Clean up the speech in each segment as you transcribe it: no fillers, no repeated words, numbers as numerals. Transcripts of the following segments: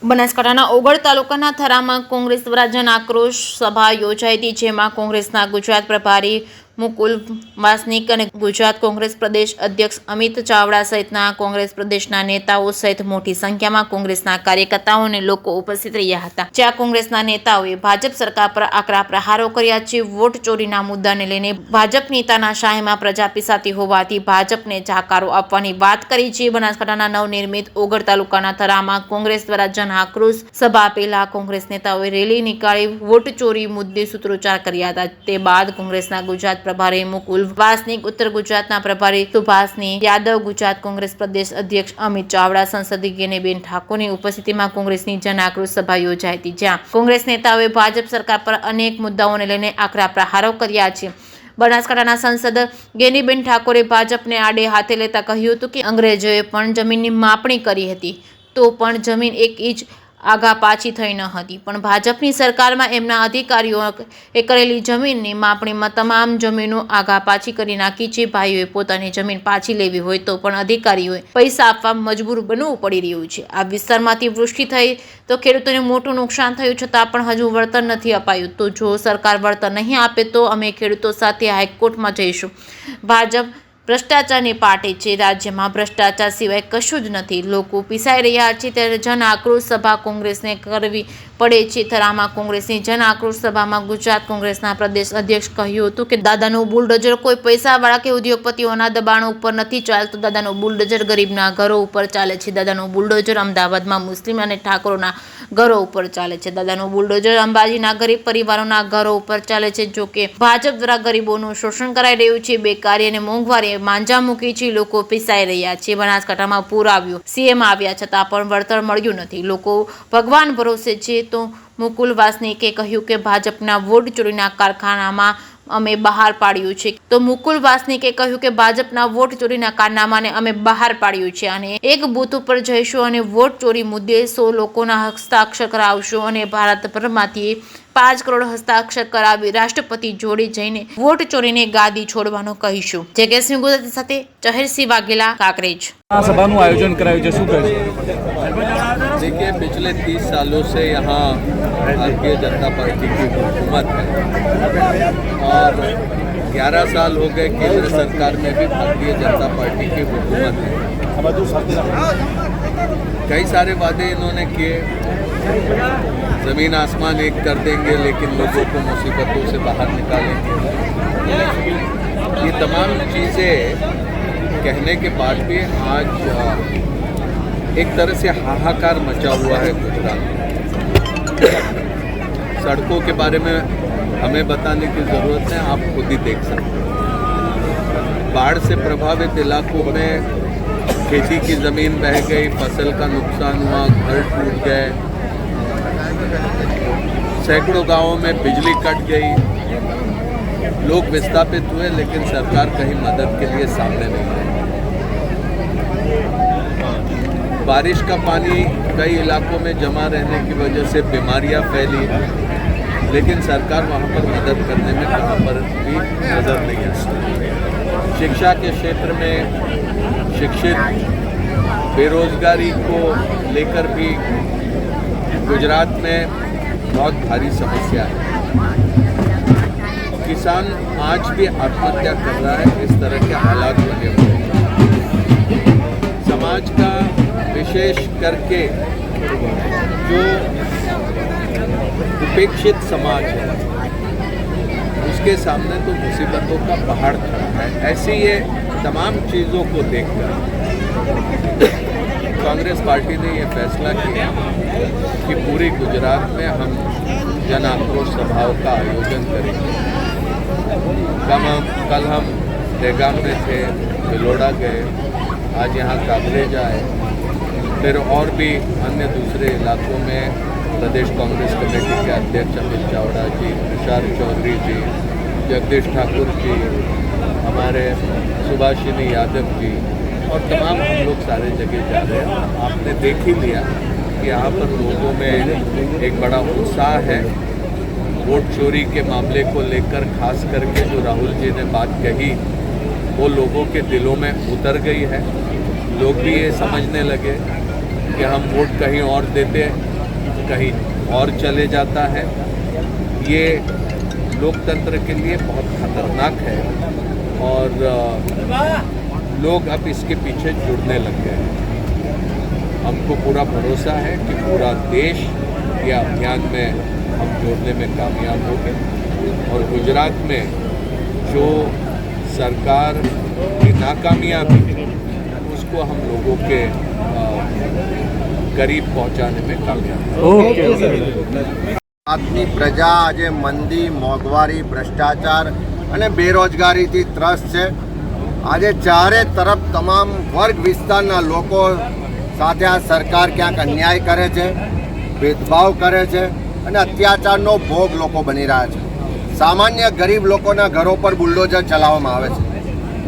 બનાસકાંઠાના ઓગળ તાલુકાના થરામાં કોંગ્રેસ દ્વારા જન આક્રોશ સભા યોજાઈ હતી, જેમાં કોંગ્રેસના ગુજરાત પ્રભારી મુકુલ વાસનિક અને ગુજરાત કોંગ્રેસ પ્રદેશ અધ્યક્ષ અમિત ચાવડા સહિતના કોંગ્રેસ પ્રદેશના નેતાઓ સહિત મોટી સંખ્યામાં કોંગ્રેસના કાર્યકર્તાઓ અને લોકો ઉપસ્થિત રહ્યા હતા, જ્યાં કોંગ્રેસના નેતાઓએ ભાજપ સરકાર પર આકરા પ્રહારો કર્યા છે। વોટ ચોરીના મુદ્દાને લઈને ભાજપની તાનાશાહીમાં પ્રજા પીસાતી હોવાથી ભાજપને જાકારો આપવાની વાત કરી છે। બનાસકાંઠાના નવનિર્મિત ઓગળ તાલુકાના થરામાં કોંગ્રેસ દ્વારા જન આક્રોશ સભા પહેલા કોંગ્રેસ નેતાઓએ રેલી નીકાળી વોટ ચોરી મુદ્દે સૂત્રોચ્ચાર કર્યા હતા। તે બાદ કોંગ્રેસના ગુજરાત પ્રભારી મુકુલ વાસનિક, ઉત્તર ગુજરાતના પ્રભારી સુભાષની યાદવ, ગુજરાત કોંગ્રેસ પ્રદેશ અધ્યક્ષ અમિત ચાવડા, સંસદીય ગેનીબેન ઠાકોરની ઉપસ્થિતિમાં કોંગ્રેસની જન આક્રોશ સભા યોજાઈ હતી, જ્યાં કોંગ્રેસ નેતાઓએ ભાજપ સરકાર પર અનેક મુદ્દાઓને લઈને આકરા પ્રહારો કર્યા છે। બનાસકાંઠાના સાંસદ ગેનીબેન ઠાકોરે ભાજપને આડે હાથે લેતા કહ્યું હતું કે અંગ્રેજોએ પણ જમીનની માપણી કરી હતી, તો પણ જમીન એક ઇંચ આગા પાછી થઈ ન હતી, પણ ભાજપની સરકારમાં એમના અધિકારીઓએ કરેલી જમીનની માપણીમાં તમામ જમીનો આગા પાછી કરી નાખી છે। ભાઈઓએ પોતાની જમીન પાછી લેવી હોય તો પણ અધિકારીઓએ પૈસા આપવા મજબૂર બનવું પડી રહ્યું છે। આ વિસ્તારમાંથી વૃષ્ટિ થઈ તો ખેડૂતોને મોટું નુકસાન થયું, છતાં પણ હજુ વળતર નથી અપાયું। તો જો સરકાર વળતર નહીં આપે તો અમે ખેડૂતો સાથે હાઈકોર્ટમાં જઈશું। ભાજપ ભ્રષ્ટાચારની પાર્ટી છે, રાજ્યમાં ભ્રષ્ટાચાર સિવાય કશું જ નથી। લોકો પીસાઈ રહ્યા છે ત્યારે જન આક્રોશ સભા કોંગ્રેસને કરવી પડે છે। થરામાં કોંગ્રેસની જન આક્રોશ સભામાં ગુજરાત કોંગ્રેસના પ્રદેશ અધ્યક્ષ કહ્યું હતું કે દાદાનું બુલડોઝર કોઈ પૈસાવાળા કે ઉદ્યોગપતિઓના દબાણો ઉપર નથી ચાલતું, દાદાનું બુલડોઝર ગરીબના ઘરો ઉપર ચાલે છે। દાદાનું બુલડોઝર અમદાવાદમાં મુસ્લિમ અને ઠાકોરોના ઘરો ઉપર ચાલે છે। દાદાનું બુલડોઝર અંબાજીના ગરીબ પરિવારોના ઘરો ઉપર ચાલે છે। જો કે ભાજપ દ્વારા ગરીબોનું શોષણ કરાઈ રહ્યું છે, બેકારી અને મોંઘવારી માંજા મૂકી છે, લોકો પીસાઈ રહ્યા છે। બનાસકાંઠામાં પૂર આવ્યું, સીએમ આવ્યા, છતાં પણ વળતર મળ્યું નથી, લોકો ભગવાન ભરોસે છે। તો મુકુલ વાસનિકે કહ્યું કે ભાજપના વોટ ચોરીના કારખાનામાં અમે બહાર પાડ્યું છે। તો મુકુલ વાસનિકે કહ્યું કે ભાજપના વોટ ચોરીના કારનામાને અમે બહાર પાડ્યું છે અને એક બૂથ ઉપર જઈશું અને વોટ ચોરી મુદ્દે 100 લોકોના હસ્તાક્ષર કરાવશું અને ભારતભરમાંથી 5 કરોડ હસ્તાક્ષર કરાવી રાષ્ટ્રપતિ જોડે જઈને વોટ ચોરીને ગાદી છોડવાનું કહીશું। જગેશસિંહ ગુજરાતી સાથે જહેરસિંહ વાઘેલા, કાંકરેજ। સભાનું આયોજન કરાયું છે, શું કહેશો? देखिए, पिछले 30 सालों से यहाँ भारतीय जनता पार्टी की हुकूमत है और 11 साल हो गए केंद्र सरकार में भी भारतीय जनता पार्टी की हुकूमत है। कई सारे वादे इन्होंने किए, ज़मीन आसमान एक कर देंगे लेकिन लोगों को मुसीबतों से बाहर निकालेंगे। ये तमाम चीज़ें कहने के बाद भी आज एक तरह से हाहाकार मचा हुआ है गुजरात में। सड़कों के बारे में हमें बताने की ज़रूरत है, आप खुद ही देख सकते हैं। बाढ़ से प्रभावित इलाकों में खेती की ज़मीन बह गई, फसल का नुकसान हुआ, घर टूट गए, सैकड़ों गांवों में बिजली कट गई, लोग विस्थापित हुए, लेकिन सरकार कहीं मदद के लिए सामने नहीं आई। बारिश का पानी कई इलाकों में जमा रहने की वजह से बीमारियां फैली, लेकिन सरकार वहां पर मदद करने में कहाँ पर भी नज़र नहीं आती। शिक्षा के क्षेत्र में शिक्षित बेरोजगारी को लेकर भी गुजरात में बहुत भारी समस्या है। किसान आज भी आत्महत्या कर रहा है, इस तरह के हालात बने हुए हैं। समाज का विशेष करके जो उपेक्षित समाज है उसके सामने तो मुसीबतों का पहाड़ खड़ा है। ऐसी ये तमाम चीज़ों को देखकर कांग्रेस पार्टी ने ये फैसला किया कि पूरी गुजरात में हम जन आक्रोश सभाओं का आयोजन करेंगे। कल हम दहगाम में थे, बिलोड़ा गए, आज यहाँ कांकरेज आए, फिर और भी अन्य दूसरे इलाकों में प्रदेश कांग्रेस कमेटी के अध्यक्ष अमित चावड़ा जी, तुषार चौधरी जी, जगदीश ठाकुर जी, हमारे सुभाषिनी यादव जी और तमाम हम लोग सारे जगह जा रहे हैं। आपने देख ही लिया कि यहाँ पर लोगों में एक बड़ा उत्साह है। वोट चोरी के मामले को लेकर खास करके जो राहुल जी ने बात कही वो लोगों के दिलों में उतर गई है। लोग भी ये समझने लगे कि हम वोट कहीं और देते कहीं और चले जाता है। ये लोकतंत्र के लिए बहुत खतरनाक है और लोग अब इसके पीछे जुड़ने लग गए हैं। हमको पूरा भरोसा है कि पूरा देश ये अभियान में हम जोड़ने में कामयाब होंगे और गुजरात में जो सरकार की नाकामयाबी उसको हम लोगों के करीब पहुंचाने में कामयाब होंगे। આજની પ્રજા આજે મંદી, મોંઘવારી, ભ્રષ્ટાચાર અને બેરોજગારીથી ત્રસ્ત છે. આજે ચારે તરફ તમામ વર્ગ વિસ્તારના લોકો સાથે આ સરકાર ક્યાંક અન્યાય કરે છે, ભેદભાવ કરે છે અને અત્યાચારનો ભોગ લોકો બની રહ્યા છે. સામાન્ય ગરીબ લોકોના ઘરો પર બુલડોઝર ચલાવવામાં આવે છે.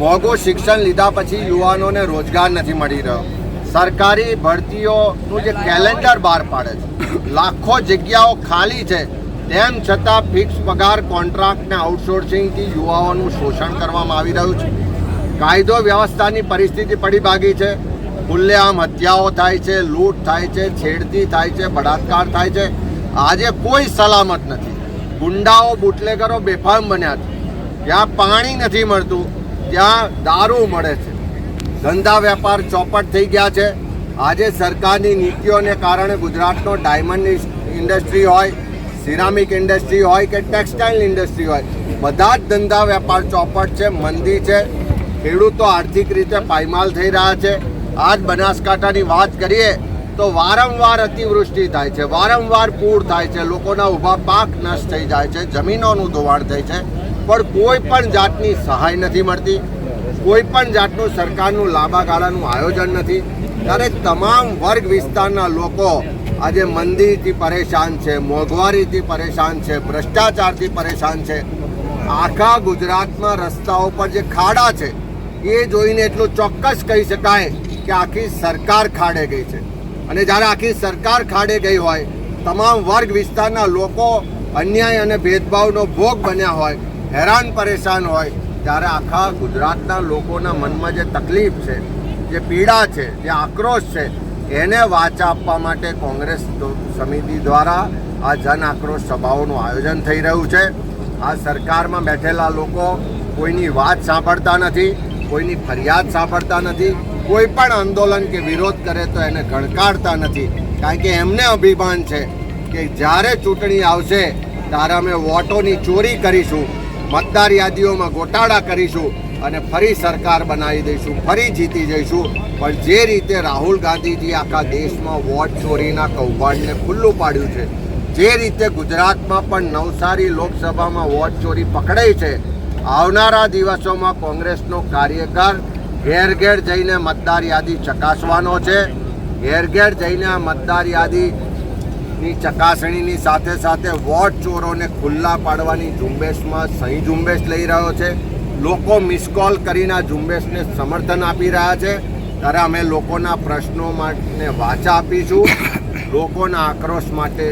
મોંઘું શિક્ષણ લીધા પછી યુવાનોને રોજગાર નથી મળી રહ્યો. સરકારી ભરતીઓનું જે કેલેન્ડર બહાર પાડે છે, લાખો જગ્યાઓ ખાલી છે, તેમ છતાં ફિક્સ પગાર, કોન્ટ્રાક્ટ ને આઉટસોર્સિંગથી યુવાઓનું શોષણ કરવામાં આવી રહ્યું છે. કાયદો વ્યવસ્થાની પરિસ્થિતિ પડી ભાગી છે. ખુલ્લેઆમ હત્યાઓ થાય છે, લૂંટ થાય છે, છેડતી થાય છે, બળાત્કાર થાય છે. આજે કોઈ સલામત નથી. ગુંડાઓ, બુટલેગરો બેફામ બન્યા છે. જ્યાં પાણી નથી મળતું ત્યાં દારૂ મળે છે. ધંધા વેપાર ચોપટ થઈ ગયા છે. આજે સરકારની નીતિઓને કારણે ગુજરાતનો ડાયમંડ ઇન્ડસ્ટ્રી હોય, સિરામિક ઇન્ડસ્ટ્રી હોય કે ટેક્સટાઇલ ઇન્ડસ્ટ્રી હોય, બધા જ ધંધા વેપાર ચોપટ છે, મંદી છે. ખેડૂતો આર્થિક રીતે પાયમાલ થઈ રહ્યા છે. આજ બનાસકાંઠાની વાત કરીએ તો વારંવાર અતિવૃષ્ટિ થાય છે, વારંવાર પૂર થાય છે, લોકોના ઊભા પાક નષ્ટ થઈ જાય છે, જમીનોનું ધોવાણ થાય છે, પણ કોઈ પણ જાતની સહાય નથી મળતી. કોઈ પણ જાતનું સરકારનું લાંબા ગાળાનું આયોજન નથી. ત્યારે તમામ વર્ગ વિસ્તારના લોકો આજે મંદીથી પરેશાન છે, મોંઘવારીથી પરેશાન છે, ભ્રષ્ટાચારથી પરેશાન છે. આખા ગુજરાતમાં રસ્તાઓ પર જે ખાડા છે એ જોઈને એટલું ચોક્કસ કહી શકાય કે આખી સરકાર ખાડે ગઈ છે. અને જ્યારે આખી સરકાર ખાડે ગઈ હોય, તમામ વર્ગ વિસ્તારના લોકો અન્યાય અને ભેદભાવનો ભોગ બન્યા હોય, હેરાન પરેશાન હોય, ત્યારે આખા ગુજરાતના લોકોના મનમાં જે તકલીફ છે, જે પીડા છે, જે આક્રોશ છે, એને વાચા આપવા માટે કોંગ્રેસ સમિતિ દ્વારા આ જન આક્રોશ સભાઓનું આયોજન થઈ રહ્યું છે. આ સરકારમાં બેઠેલા લોકો કોઈની વાત સાંભળતા નથી, કોઈની ફરિયાદ સાંભળતા નથી, કોઈ પણ આંદોલન કે વિરોધ કરે તો એને ગણકારતા નથી. કારણ કે એમને અભિમાન છે કે જ્યારે ચૂંટણી આવશે ત્યારે અમે વોટોની ચોરી કરીશું, મતદાર યાદીઓમાં ગોટાળા કરીશું અને ફરી સરકાર બનાવી દઈશું, ફરી જીતી જઈશું. પણ જે રીતે રાહુલ ગાંધીજી આખા દેશમાં વોટ ચોરીના કૌભાંડને ખુલ્લું પાડ્યું છે, જે રીતે ગુજરાતમાં પણ નવસારી લોકસભામાં વોટ ચોરી પકડાઈ છે, આવનારા દિવસોમાં કોંગ્રેસનો કાર્યકર ઘેર ઘેર જઈને મતદાર યાદી ચકાસવાનો છે. ઘેર ઘેર જઈને આ મતદાર યાદીની ચકાસણીની સાથે સાથે વોટ ચોરોને ખુલ્લા પાડવાની ઝુંબેશમાં સહી ઝુંબેશ લઈ રહ્યો છે. લોકો મિસ કોલ કરીને આ ઝુંબેશને સમર્થન આપી રહ્યા છે. ત્યારે અમે લોકોના પ્રશ્નો માટે વાચા આપીશું, લોકોના આક્રોશ માટે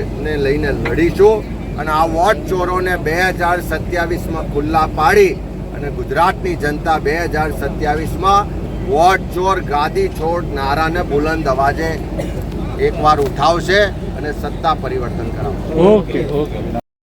લઈને લડીશું અને આ વોટ ચોરોને 2027માં ખુલ્લા પાડી અને ગુજરાતની જનતા 2027માં વોટ ચોર ગાદી છોડ નારાને બુલંદ અવાજે એકવાર ઉઠાવશે અને સત્તા પરિવર્તન કરાવશે. ઓકે.